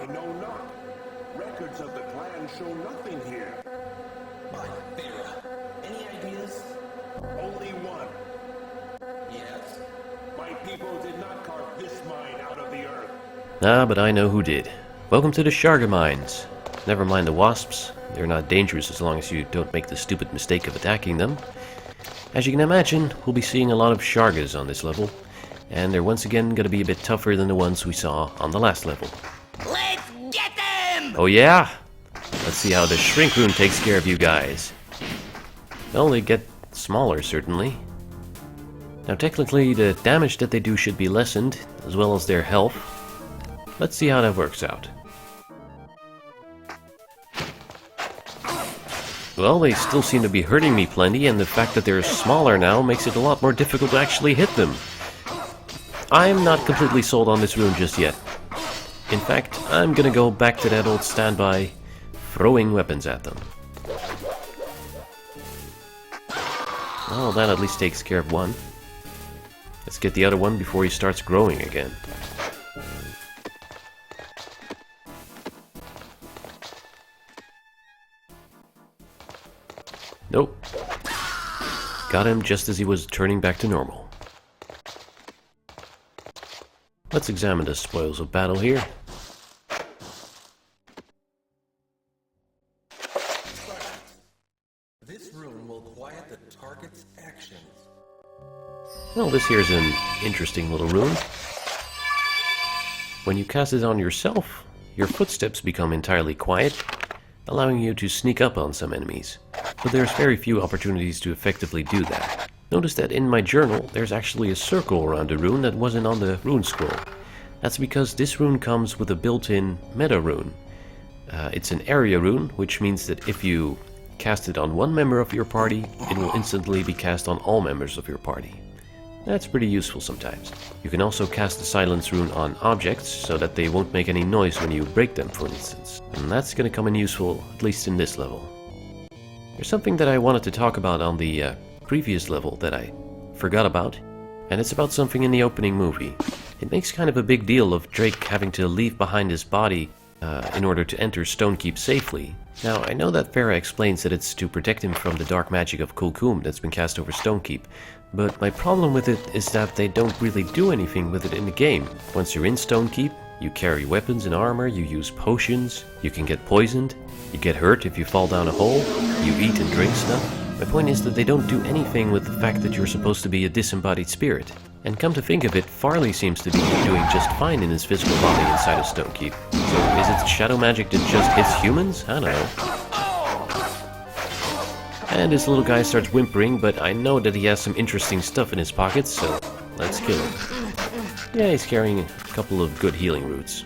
know not. Records of the clan show nothing here. My Vera, any ideas? Only one. Yes? My people did not carve this mine out of the earth. Ah, but I know who did. Welcome to the Sharga Mines. Never mind the Wasps. They're not dangerous as long as you don't make the stupid mistake of attacking them. As you can imagine, we'll be seeing a lot of Shargas on this level, and they're once again going to be a bit tougher than the ones we saw on the last level. Let's get them! Oh yeah? Let's see how the Shrink Rune takes care of you guys. Well, they get smaller, certainly. Now technically, the damage that they do should be lessened, as well as their health. Let's see how that works out. Well, they still seem to be hurting me plenty, and the fact that they're smaller now makes it a lot more difficult to actually hit them. I'm not completely sold on this rune just yet. In fact, I'm gonna go back to that old standby, throwing weapons at them. Well, that at least takes care of one. Let's get the other one before he starts growing again. Nope. Got him just as he was turning back to normal. Let's examine the spoils of battle here. This rune will quiet the target's actions. Well, this here's an interesting little rune. When you cast it on yourself, your footsteps become entirely quiet, allowing you to sneak up on some enemies. But there's very few opportunities to effectively do that. Notice that in my journal, there's actually a circle around the rune that wasn't on the rune scroll. That's because this rune comes with a built-in meta rune. It's an area rune, which means that if you cast it on one member of your party, it will instantly be cast on all members of your party. That's pretty useful sometimes. You can also cast the silence rune on objects, so that they won't make any noise when you break them, for instance. And that's gonna come in useful, at least in this level. There's something that I wanted to talk about on the previous level that I forgot about, and it's about something in the opening movie. It makes kind of a big deal of Drake having to leave behind his body in order to enter Stonekeep safely. Now, I know that Farah explains that it's to protect him from the dark magic of Kulkum that's been cast over Stonekeep, but my problem with it is that they don't really do anything with it in the game. Once you're in Stonekeep, you carry weapons and armor, you use potions, you can get poisoned, you get hurt if you fall down a hole, you eat and drink stuff. My point is that they don't do anything with the fact that you're supposed to be a disembodied spirit. And come to think of it, Farli seems to be doing just fine in his physical body inside of Stonekeep. So is it shadow magic that just hits humans? I don't know. And this little guy starts whimpering, but I know that he has some interesting stuff in his pockets, so let's kill him. Yeah, he's carrying a couple of good healing roots.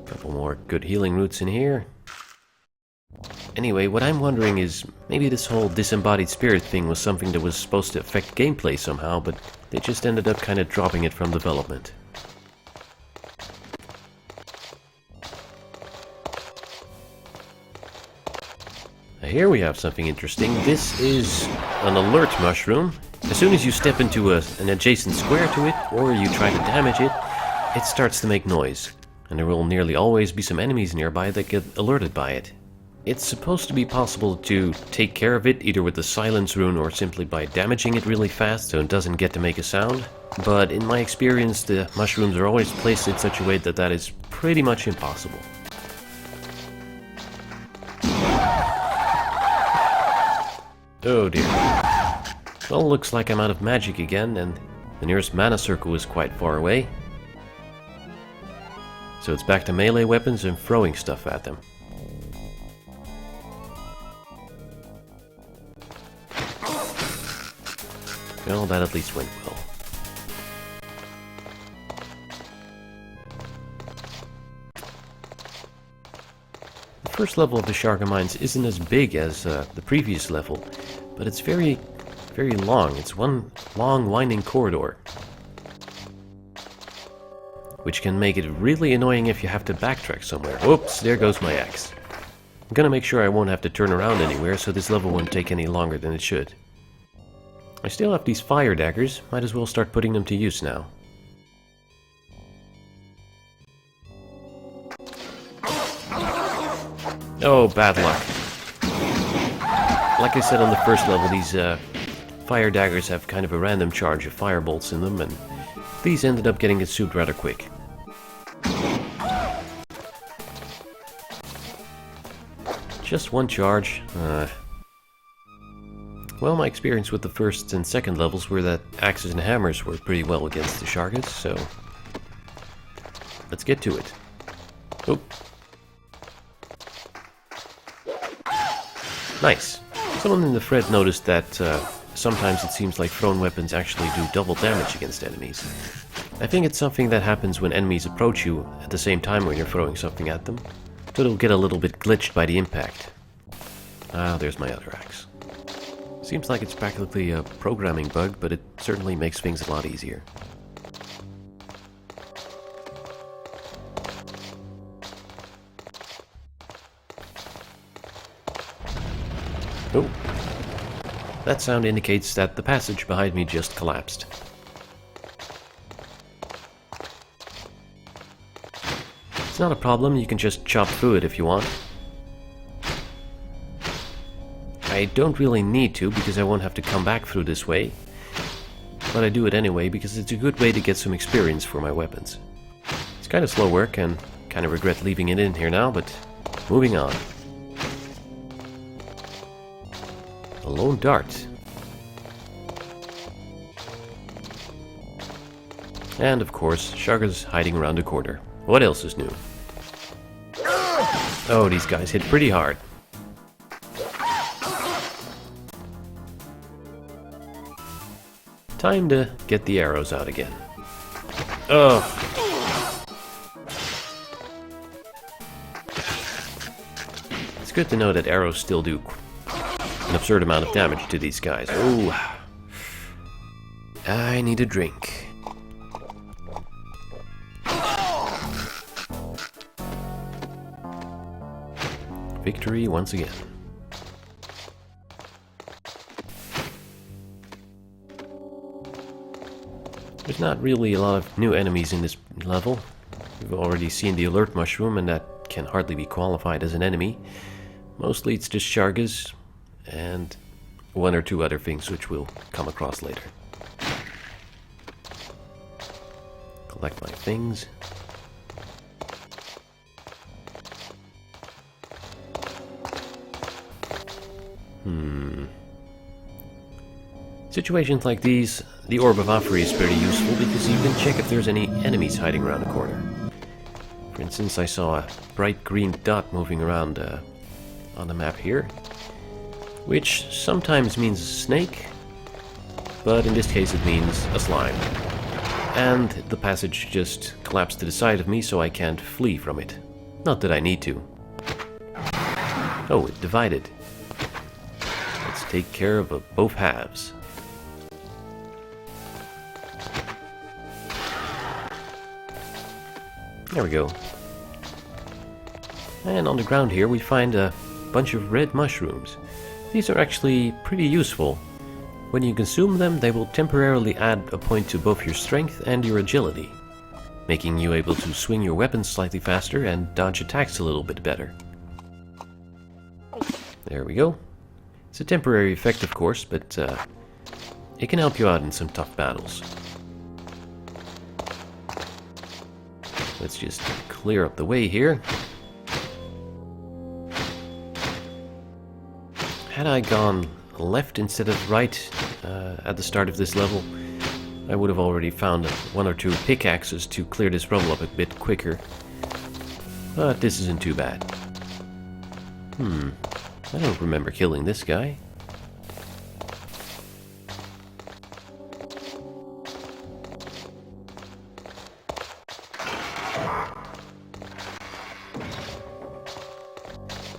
Couple more good healing roots in here. Anyway, what I'm wondering is, maybe this whole disembodied spirit thing was something that was supposed to affect gameplay somehow, but they just ended up kind of dropping it from development. Here we have something interesting. This is an alert mushroom. As soon as you step into an adjacent square to it, or you try to damage it, it starts to make noise. And there will nearly always be some enemies nearby that get alerted by it. It's supposed to be possible to take care of it either with the silence rune or simply by damaging it really fast so it doesn't get to make a sound. But in my experience, the mushrooms are always placed in such a way that that is pretty much impossible. Oh dear. Well, looks like I'm out of magic again, and the nearest mana circle is quite far away. So it's back to melee weapons and throwing stuff at them. Well, that at least went well. The first level of the Sharga Mines isn't as big as the previous level, but it's very long. It's one long winding corridor, which can make it really annoying if you have to backtrack somewhere. Oops, there goes my axe. I'm gonna make sure I won't have to turn around anywhere, so this level won't take any longer than it should. I still have these fire daggers, might as well start putting them to use now. Oh, bad luck. Like I said on the first level, these fire daggers have kind of a random charge of fire bolts in them, and these ended up getting consumed rather quick. Just one charge. Well, my experience with the first and second levels were that axes and hammers were pretty well against the Shargas, so let's get to it. Oh. Nice. Someone in the thread noticed that sometimes it seems like thrown weapons actually do double damage against enemies. I think it's something that happens when enemies approach you at the same time when you're throwing something at them, so it'll get a little bit glitched by the impact. Ah, there's my other axe. Seems like it's practically a programming bug, but it certainly makes things a lot easier. Oh. That sound indicates that the passage behind me just collapsed. It's not a problem, you can just chop through it if you want. I don't really need to, because I won't have to come back through this way. But I do it anyway, because it's a good way to get some experience for my weapons. It's kind of slow work, and kind of regret leaving it in here now, but moving on. A lone dart. And of course, Sharga's hiding around the corner. What else is new? Oh, these guys hit pretty hard. Time to get the arrows out again. Oh. It's good to know that arrows still do an absurd amount of damage to these guys. Ooh. I need a drink. Victory once again. There's not really a lot of new enemies in this level. We've already seen the alert mushroom, and that can hardly be qualified as an enemy. Mostly it's just Shargas, and one or two other things which we'll come across later. Collect my things. Situations like these, the Orb of Afri is pretty useful because you can check if there's any enemies hiding around the corner. For instance, I saw a bright green dot moving around on the map here, which sometimes means a snake, but in this case it means a slime. And the passage just collapsed to the side of me, so I can't flee from it. Not that I need to. Oh, it divided. Let's take care of both halves. There we go. And on the ground here we find a bunch of red mushrooms. These are actually pretty useful. When you consume them, they will temporarily add a point to both your strength and your agility, making you able to swing your weapons slightly faster and dodge attacks a little bit better. There we go. It's a temporary effect, of course, but it can help you out in some tough battles. Let's just clear up the way here. Had I gone left instead of right at the start of this level, I would have already found one or two pickaxes to clear this rubble up a bit quicker. But this isn't too bad. I don't remember killing this guy.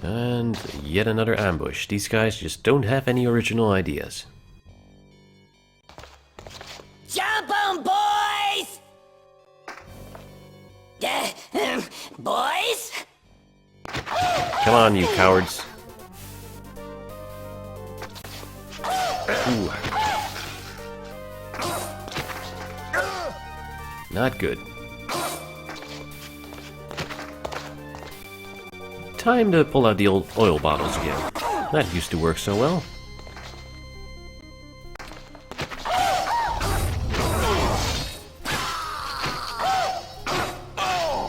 And yet another ambush. These guys just don't have any original ideas. Jump on, boys! Boys? Come on, you cowards. Ooh. Not good. Time to pull out the old oil bottles again. That used to work so well.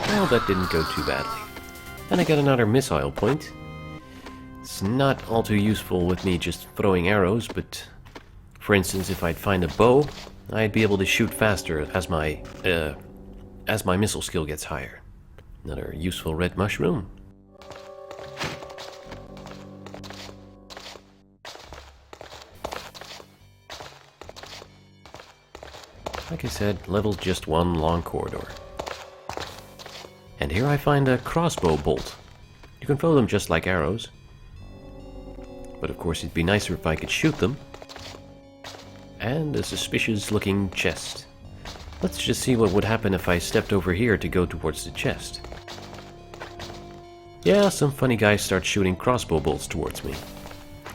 Well, that didn't go too badly. And I got another missile point. It's not all too useful with me just throwing arrows, but for instance, if I'd find a bow, I'd be able to shoot faster as my missile skill gets higher. Another useful red mushroom. Like I said, level just one long corridor. And here I find a crossbow bolt. You can throw them just like arrows. But of course it'd be nicer if I could shoot them. And a suspicious looking chest. Let's just see what would happen if I stepped over here to go towards the chest. Yeah, some funny guys start shooting crossbow bolts towards me.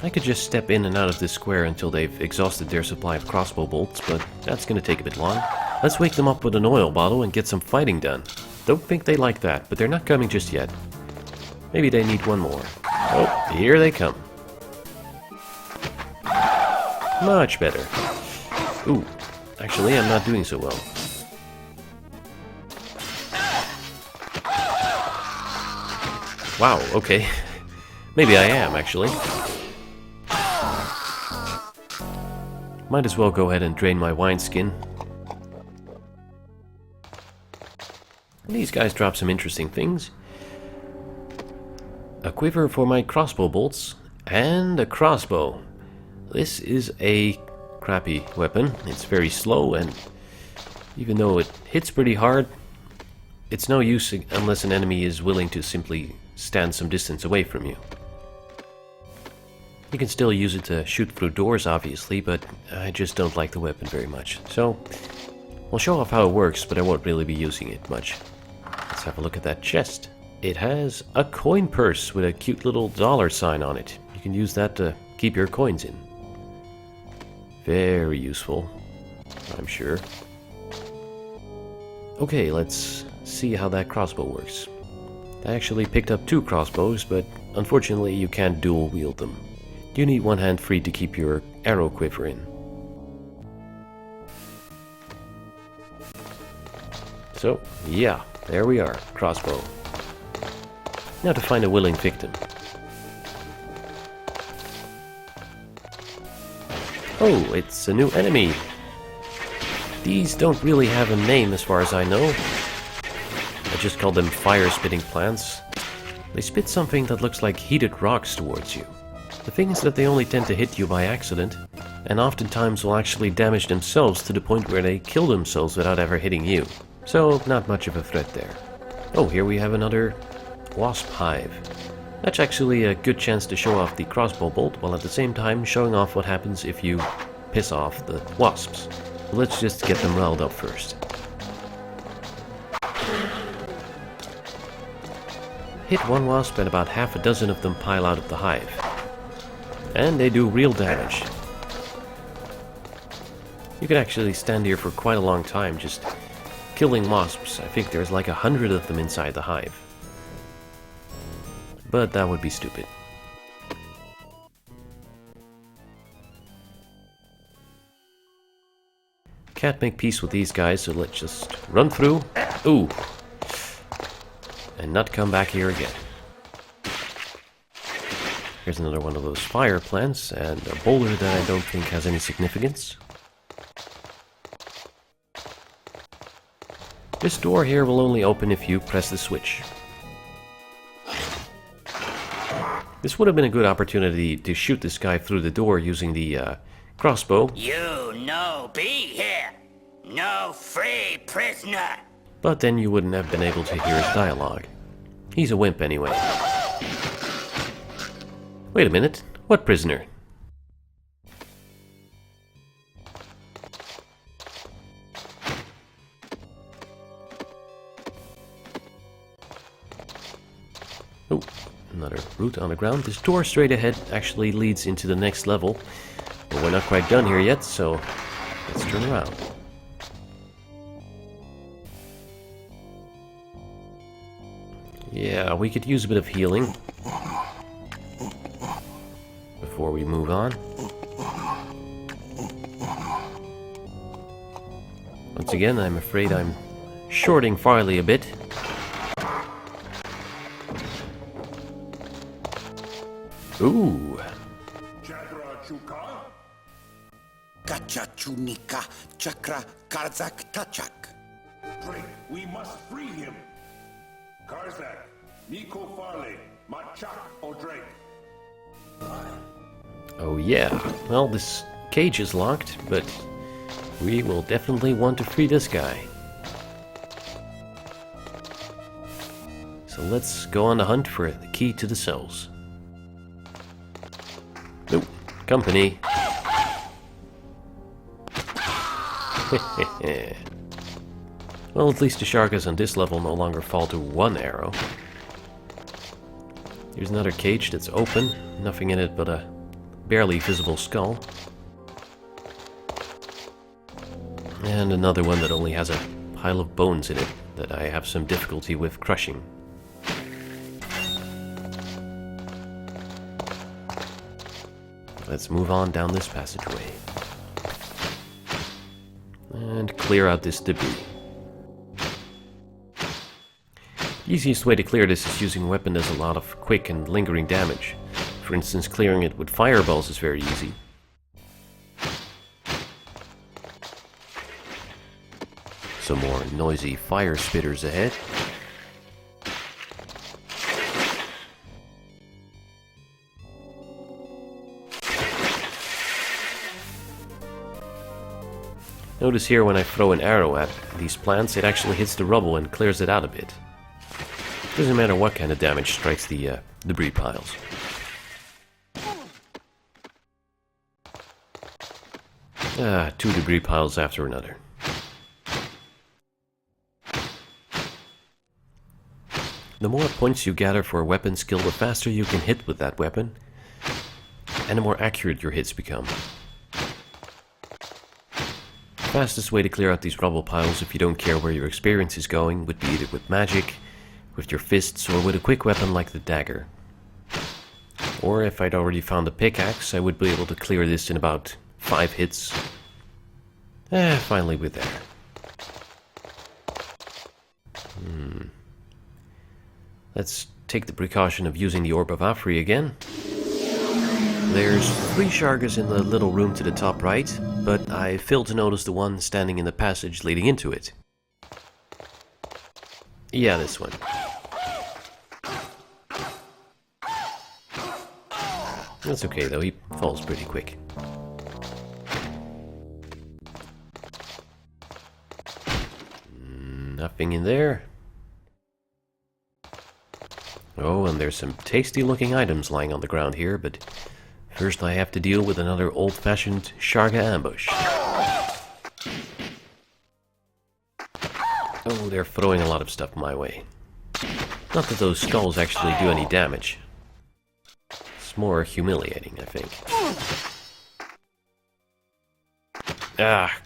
I could just step in and out of this square until they've exhausted their supply of crossbow bolts, but that's gonna take a bit long. Let's wake them up with an oil bottle and get some fighting done. Don't think they like that, but they're not coming just yet. Maybe they need one more. Oh, here they come. Much better. Ooh, actually I'm not doing so well. Wow, okay. Maybe I am, actually. Might as well go ahead and drain my wineskin. These guys drop some interesting things. A quiver for my crossbow bolts, and a crossbow. This is a crappy weapon. It's very slow, and even though it hits pretty hard, it's no use unless an enemy is willing to simply stand some distance away from you. You can still use it to shoot through doors, obviously, but I just don't like the weapon very much. So, I'll show off how it works, but I won't really be using it much. Let's have a look at that chest. It has a coin purse with a cute little dollar sign on it. You can use that to keep your coins in. Very useful, I'm sure. Okay, let's see how that crossbow works. I actually picked up 2 crossbows, but unfortunately you can't dual wield them. You need one hand free to keep your arrow quiver in. So, yeah, there we are, crossbow. Now to find a willing victim. Oh, it's a new enemy. These don't really have a name as far as I know. I just call them fire-spitting plants. They spit something that looks like heated rocks towards you. The thing is that they only tend to hit you by accident, and oftentimes will actually damage themselves to the point where they kill themselves without ever hitting you. So, not much of a threat there. Oh, here we have another wasp hive. That's actually a good chance to show off the crossbow bolt, while at the same time showing off what happens if you piss off the wasps. Let's just get them riled up first. Hit one wasp and about half a dozen of them pile out of the hive. And they do real damage. You can actually stand here for quite a long time just killing wasps. I think there's like 100 of them inside the hive. But that would be stupid. Can't make peace with these guys, so let's just run through. Ooh. And not come back here again. Here's another one of those fire plants, and a boulder that I don't think has any significance. This door here will only open if you press the switch. This would have been a good opportunity to shoot this guy through the door using the crossbow. You no be here. No free prisoner. But then you wouldn't have been able to hear his dialogue. He's a wimp anyway. Wait a minute, what prisoner? Oh, another route on the ground. This door straight ahead actually leads into the next level. But we're not quite done here yet, so let's turn around. Yeah, we could use a bit of healing before we move on. Once again, I'm afraid I'm shorting Farli a bit. Ooh. Chakra Chuka? Kacha Chunika Chakra Karzak Tachak. Drake, we must free him. Karzak, Nico Farli, Machak o Drake. Oh yeah. Well, this cage is locked, but we will definitely want to free this guy. So let's go on the hunt for the key to the cells. Nope. Company. Well, at least the Shargas on this level no longer fall to one arrow. Here's another cage that's open. Nothing in it but a barely visible skull. And another one that only has a pile of bones in it that I have some difficulty with crushing. Let's move on down this passageway. And clear out this debris. The easiest way to clear this is using a weapon that does a lot of quick and lingering damage. For instance, clearing it with fireballs is very easy. Some more noisy fire spitters ahead. Notice here when I throw an arrow at these plants, it actually hits the rubble and clears it out a bit. Doesn't matter what kind of damage strikes the debris piles. Two debris piles after another. The more points you gather for a weapon skill, the faster you can hit with that weapon, and the more accurate your hits become. The fastest way to clear out these rubble piles, if you don't care where your experience is going, would be either with magic, with your fists, or with a quick weapon like the dagger. Or if I'd already found a pickaxe, I would be able to clear this in about 5 hits. Finally we're there. Let's take the precaution of using the Orb of Afri again. There's 3 Shargas in the little room to the top right, but I failed to notice the one standing in the passage leading into it. Yeah, this one. That's okay though, he falls pretty quick. Nothing in there. Oh, and there's some tasty looking items lying on the ground here, but first I have to deal with another old-fashioned Sharga ambush. Oh, they're throwing a lot of stuff my way. Not that those skulls actually do any damage. It's more humiliating, I think.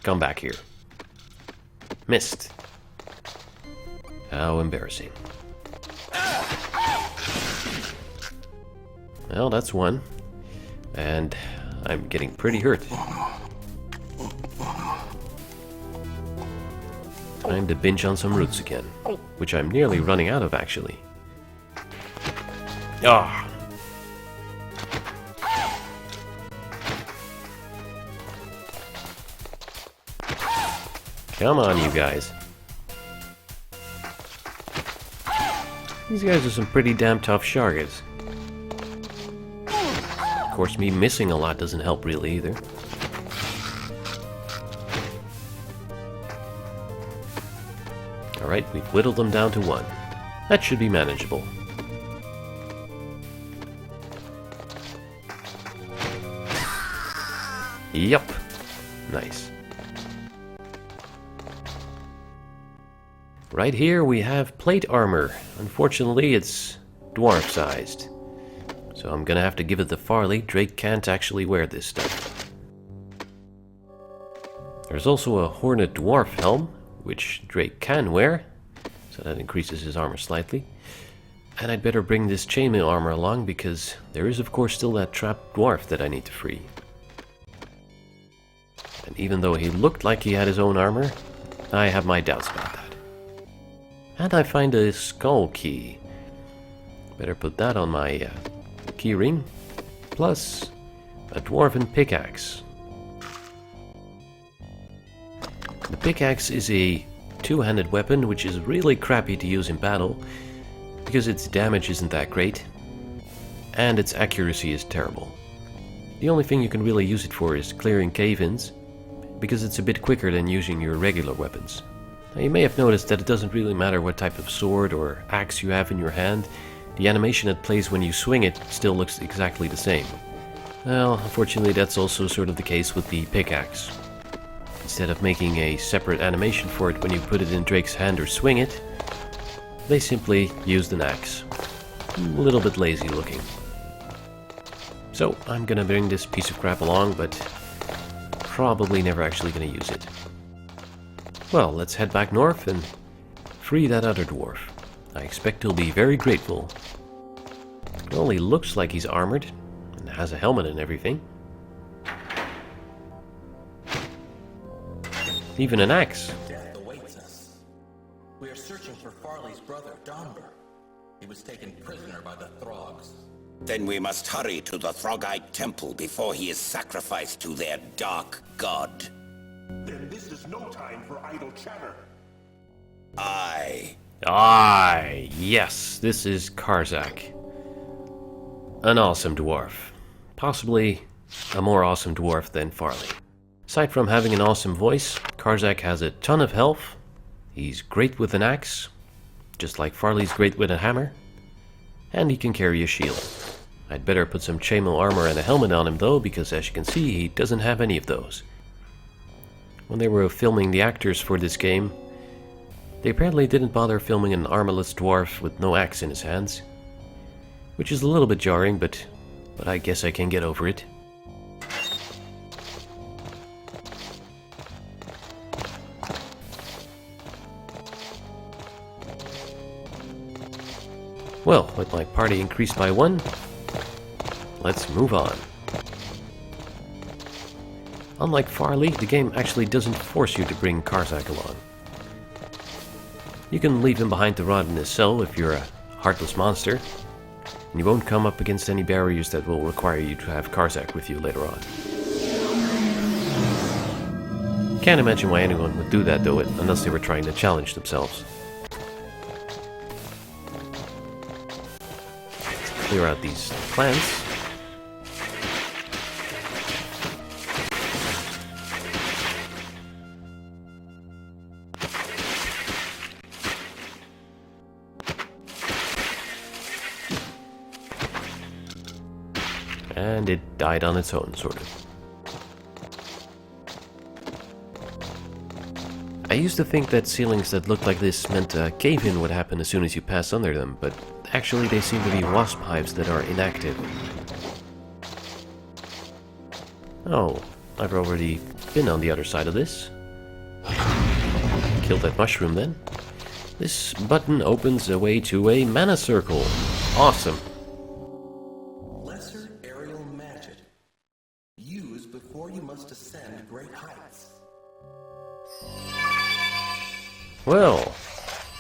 Come back here. Missed. How embarrassing. Well, that's one. And I'm getting pretty hurt. Time to binge on some roots again. Which I'm nearly running out of, actually. Ah! Come on, you guys. These guys are some pretty damn tough Shargas. Of course, me missing a lot doesn't help really either. Alright, we've whittled them down to 1. That should be manageable. Yup. Nice. Right here we have plate armor. Unfortunately, it's dwarf-sized. So I'm gonna have to give it to Farli. Drake can't actually wear this stuff. There's also a Hornet Dwarf helm, which Drake can wear. So that increases his armor slightly. And I'd better bring this chainmail armor along because there is of course still that trapped dwarf that I need to free. And even though he looked like he had his own armor, I have my doubts about that. And I find a skull key. Better put that on my key ring. Plus a dwarven pickaxe. The pickaxe is a two-handed weapon which is really crappy to use in battle because its damage isn't that great and its accuracy is terrible. The only thing you can really use it for is clearing cave-ins because it's a bit quicker than using your regular weapons. Now, you may have noticed that it doesn't really matter what type of sword or axe you have in your hand, the animation it plays when you swing it still looks exactly the same. Well, unfortunately that's also sort of the case with the pickaxe. Instead of making a separate animation for it when you put it in Drake's hand or swing it, they simply used an axe. A little bit lazy looking. So I'm gonna bring this piece of crap along, but probably never actually gonna use it. Well, let's head back north and free that other dwarf. I expect he'll be very grateful. It only looks like he's armored and has a helmet and everything. Even an axe. Death awaits us. We are searching for Farli's brother, Domber. He was taken prisoner by the Throgs. Then we must hurry to the Throgite temple before he is sacrificed to their dark god. Then this is no time for idle chatter. Aye. Aye, yes, this is Karnak. An awesome dwarf. Possibly a more awesome dwarf than Farli. Aside from having an awesome voice, Karnak has a ton of health. He's great with an axe, just like Farli's great with a hammer. And he can carry a shield. I'd better put some chainmail armor and a helmet on him though, because as you can see, he doesn't have any of those. When they were filming the actors for this game, they apparently didn't bother filming an armorless dwarf with no axe in his hands. Which is a little bit jarring, but I guess I can get over it. Well, with my party increased by 1, let's move on. Unlike Farli, the game actually doesn't force you to bring Karnak along. You can leave him behind to rot in his cell if you're a heartless monster, and you won't come up against any barriers that will require you to have Karnak with you later on. Can't imagine why anyone would do that though, unless they were trying to challenge themselves. Let's clear out these plants. And it died on its own, sort of. I used to think that ceilings that looked like this meant a cave-in would happen as soon as you pass under them, but actually they seem to be wasp hives that are inactive. Oh, I've already been on the other side of this. Killed that mushroom then. This button opens a way to a mana circle. Awesome. Lesser aerial magic. Use before you must ascend great heights. Well,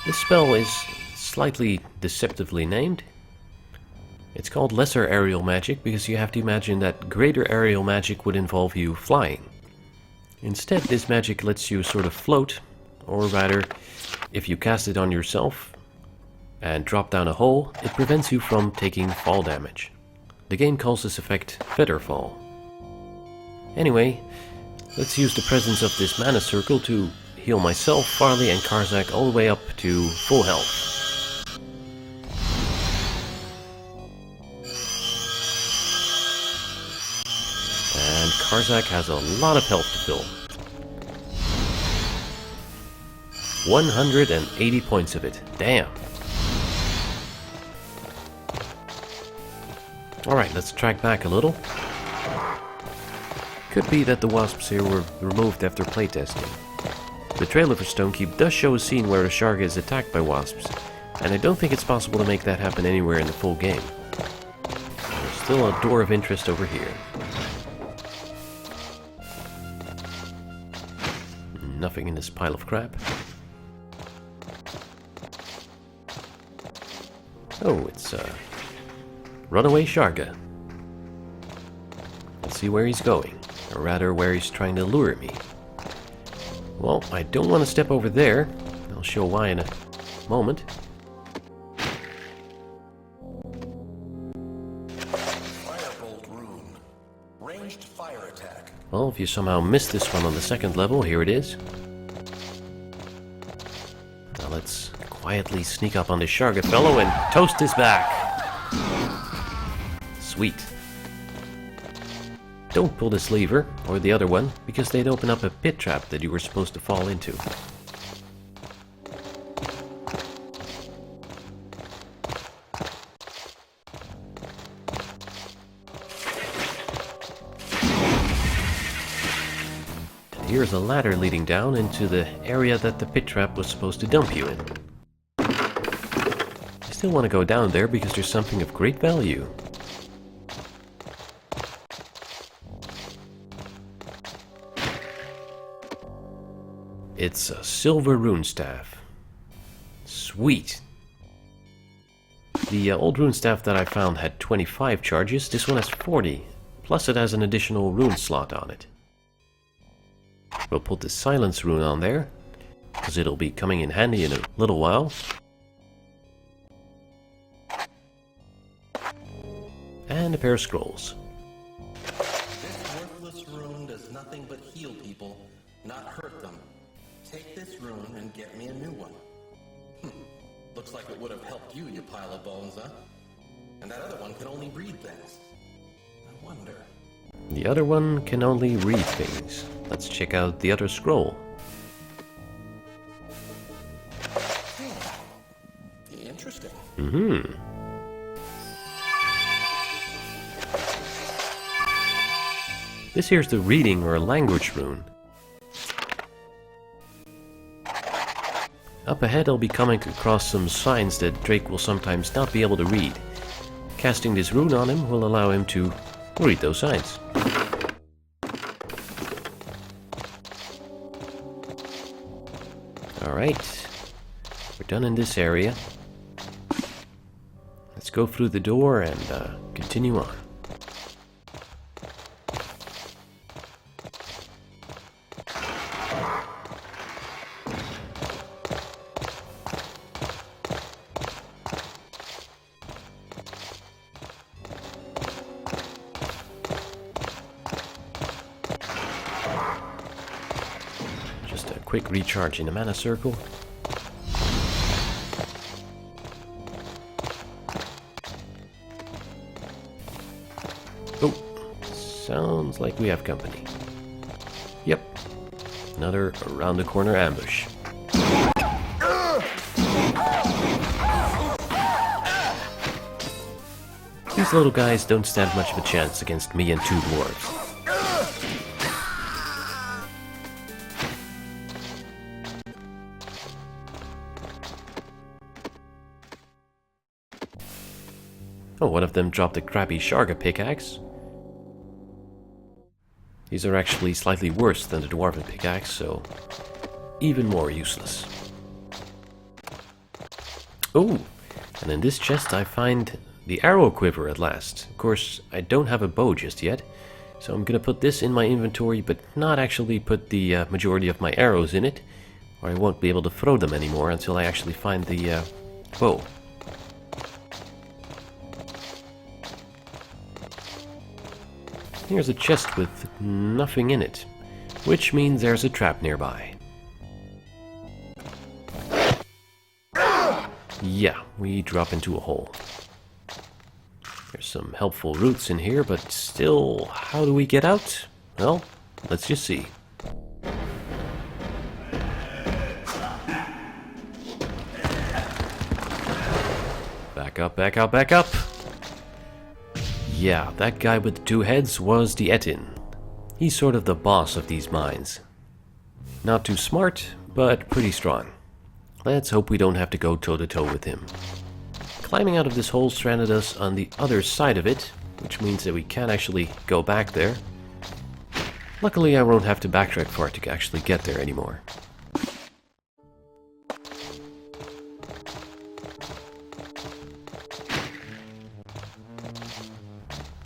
this spell is slightly deceptively named. It's called Lesser Aerial Magic because you have to imagine that Greater Aerial Magic would involve you flying. Instead, this magic lets you sort of float, or rather, if you cast it on yourself and drop down a hole, it prevents you from taking fall damage. The game calls this effect Feather Fall. Anyway, let's use the presence of this mana circle to heal myself, Farli, and Karnak all the way up to full health. And Karnak has a lot of health to fill. 180 points of it. Damn. Alright, let's track back a little. Could be that the Wasps here were removed after playtesting. The trailer for Stonekeep does show a scene where a Sharga is attacked by Wasps, And I don't think it's possible to make that happen anywhere in the full game. There's still a door of interest over here. Nothing in this pile of crap. Oh, it's runaway Sharga. Let's see where he's going, or rather where he's trying to lure me. Well, I don't want to step over there. I'll show why in a moment. Firebolt rune. Ranged fire attack. Well, if you somehow missed this one on the second level, here it is. Now let's quietly sneak up on this Sharga fellow and toast his back. Sweet. Don't pull this lever, or the other one, because they'd open up a pit trap that you were supposed to fall into. And here's a ladder leading down into the area that the pit trap was supposed to dump you in. I still want to go down there because there's something of great value. It's a silver rune staff. Sweet. The old rune staff that I found had 25 charges. This one has 40. Plus it has an additional rune slot on it. We'll put the silence rune on there, because it'll be coming in handy in a little while. And a pair of scrolls. This worthless rune does nothing but heal people, not hurt them. Take this rune and get me a new one. Looks like it would have helped you, you pile of bones, huh? And that other one can only read things. I wonder. The other one can only read things. Let's check out the other scroll. Interesting. This here's the reading or language rune. Up ahead I'll be coming across some signs that Drake will sometimes not be able to read. Casting this rune on him will allow him to read those signs. Alright, we're done in this area. Let's go through the door and continue on. Quick recharge in the mana circle. Oh, sounds like we have company. Yep, another around the corner ambush. These little guys don't stand much of a chance against me and two dwarves. Oh, one of them dropped a crappy Sharga pickaxe. These are actually slightly worse than the dwarven pickaxe, so even more useless. Oh, and in this chest I find the arrow quiver at last. Of course, I don't have a bow just yet, so I'm gonna put this in my inventory, but not actually put the majority of my arrows in it, or I won't be able to throw them anymore until I actually find the bow. Here's a chest with nothing in it, which means there's a trap nearby. Yeah, we drop into a hole. There's some helpful roots in here, but still, how do we get out? Well, let's just see. Back up, back up, back up! Yeah, that guy with the two heads was the Etin. He's sort of the boss of these mines. Not too smart, but pretty strong. Let's hope we don't have to go toe-to-toe with him. Climbing out of this hole stranded us on the other side of it, which means that we can't actually go back there. Luckily, I won't have to backtrack far to actually get there anymore.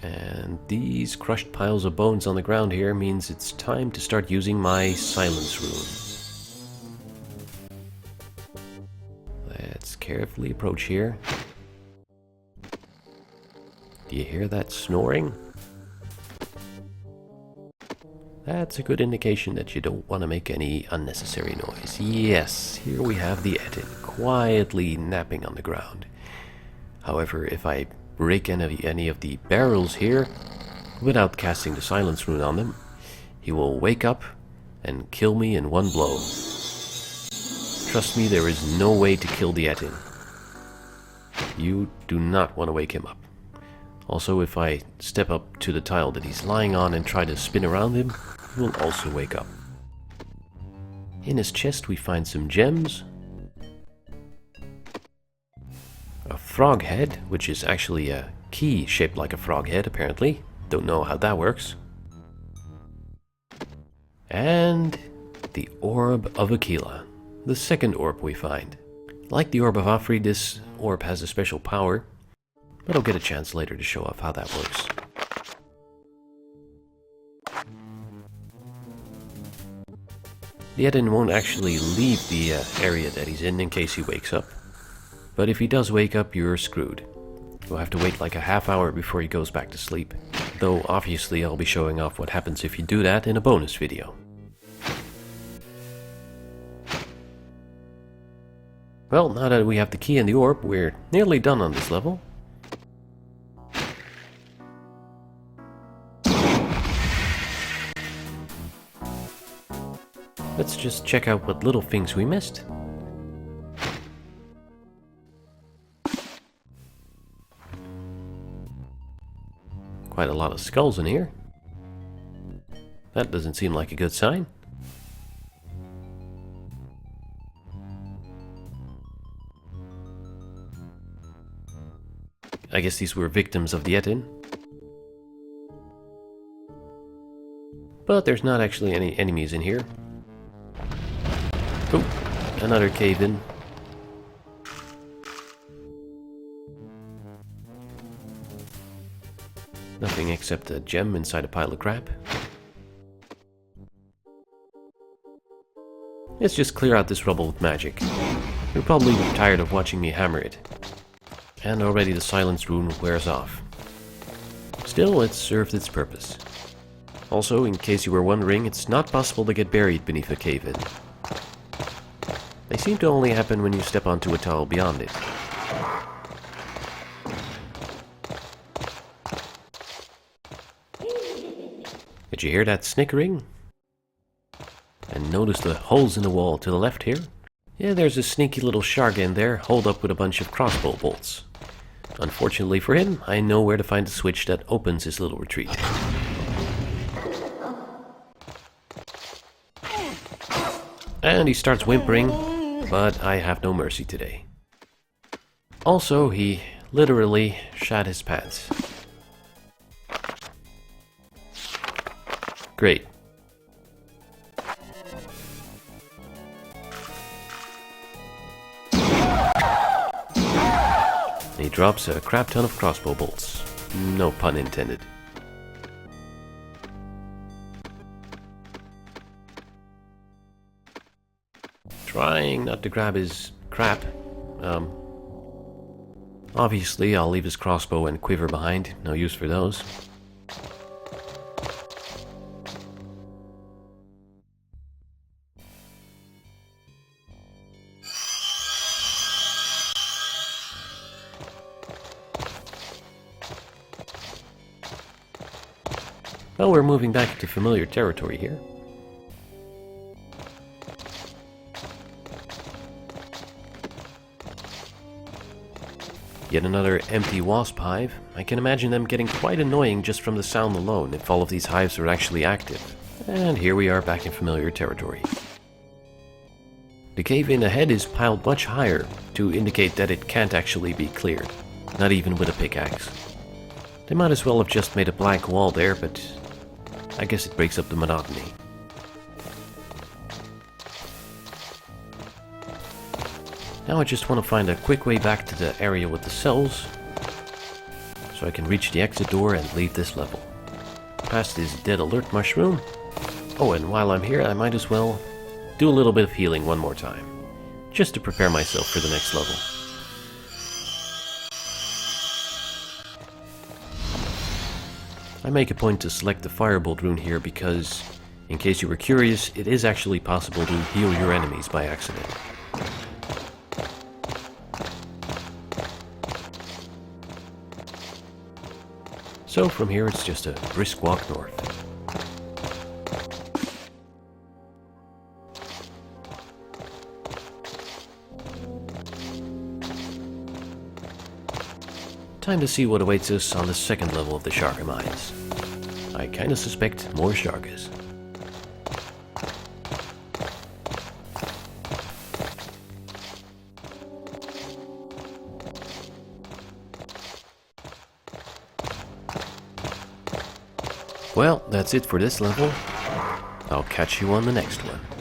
And these crushed piles of bones on the ground here means it's time to start using my silence rune. Let's carefully approach here. Do you hear that snoring? That's a good indication that you don't want to make any unnecessary noise. Yes, here we have the Etin, quietly napping on the ground. However, if I break any of the barrels here, without casting the silence rune on them, he will wake up and kill me in one blow. Trust me, there is no way to kill the Etin. You do not want to wake him up. Also, if I step up to the tile that he's lying on and try to spin around him, he will also wake up. In his chest we find some gems, a frog head, which is actually a key shaped like a frog head apparently. Don't know how that works. And the Orb of Aquila, the second orb we find. Like the Orb of Afri, this orb has a special power, but I'll get a chance later to show off how that works. The Etin won't actually leave the area that he's in case he wakes up. But if he does wake up, you're screwed. You'll have to wait like a half hour before he goes back to sleep. Though obviously I'll be showing off what happens if you do that in a bonus video. Well, now that we have the key and the orb, we're nearly done on this level. Let's just check out what little things we missed. Quite a lot of skulls in here. That doesn't seem like a good sign. I guess these were victims of the Etin. But there's not actually any enemies in here. Oh, another cave-in. Nothing except a gem inside a pile of crap. Let's just clear out this rubble with magic. You're probably tired of watching me hammer it. And already the silence rune wears off. Still, it served its purpose. Also, in case you were wondering, it's not possible to get buried beneath a cave-in. They seem to only happen when you step onto a tile beyond it. Did you hear that snickering? And notice the holes in the wall to the left here? Yeah, there's a sneaky little Sharga in there, holed up with a bunch of crossbow bolts. Unfortunately for him, I know where to find the switch that opens his little retreat. And he starts whimpering, but I have no mercy today. Also, he literally shat his pants. Great. He drops a crap ton of crossbow bolts. No pun intended. Trying not to grab his crap. Obviously, I'll leave his crossbow and quiver behind. No use for those. Well, we're moving back to familiar territory here. Yet another empty wasp hive. I can imagine them getting quite annoying just from the sound alone if all of these hives are actually active. And here we are back in familiar territory. The cave in ahead is piled much higher to indicate that it can't actually be cleared, not even with a pickaxe. They might as well have just made a blank wall there, but I guess it breaks up the monotony. Now I just want to find a quick way back to the area with the cells, so I can reach the exit door and leave this level. Past this dead alert mushroom. Oh, and while I'm here, I might as well do a little bit of healing one more time, just to prepare myself for the next level. I make a point to select the Firebolt rune here because, in case you were curious, it is actually possible to heal your enemies by accident. So from here it's just a brisk walk north. Time to see what awaits us on the second level of the Sharga Mines. I kinda suspect more Shargas. Well, that's it for this level. I'll catch you on the next one.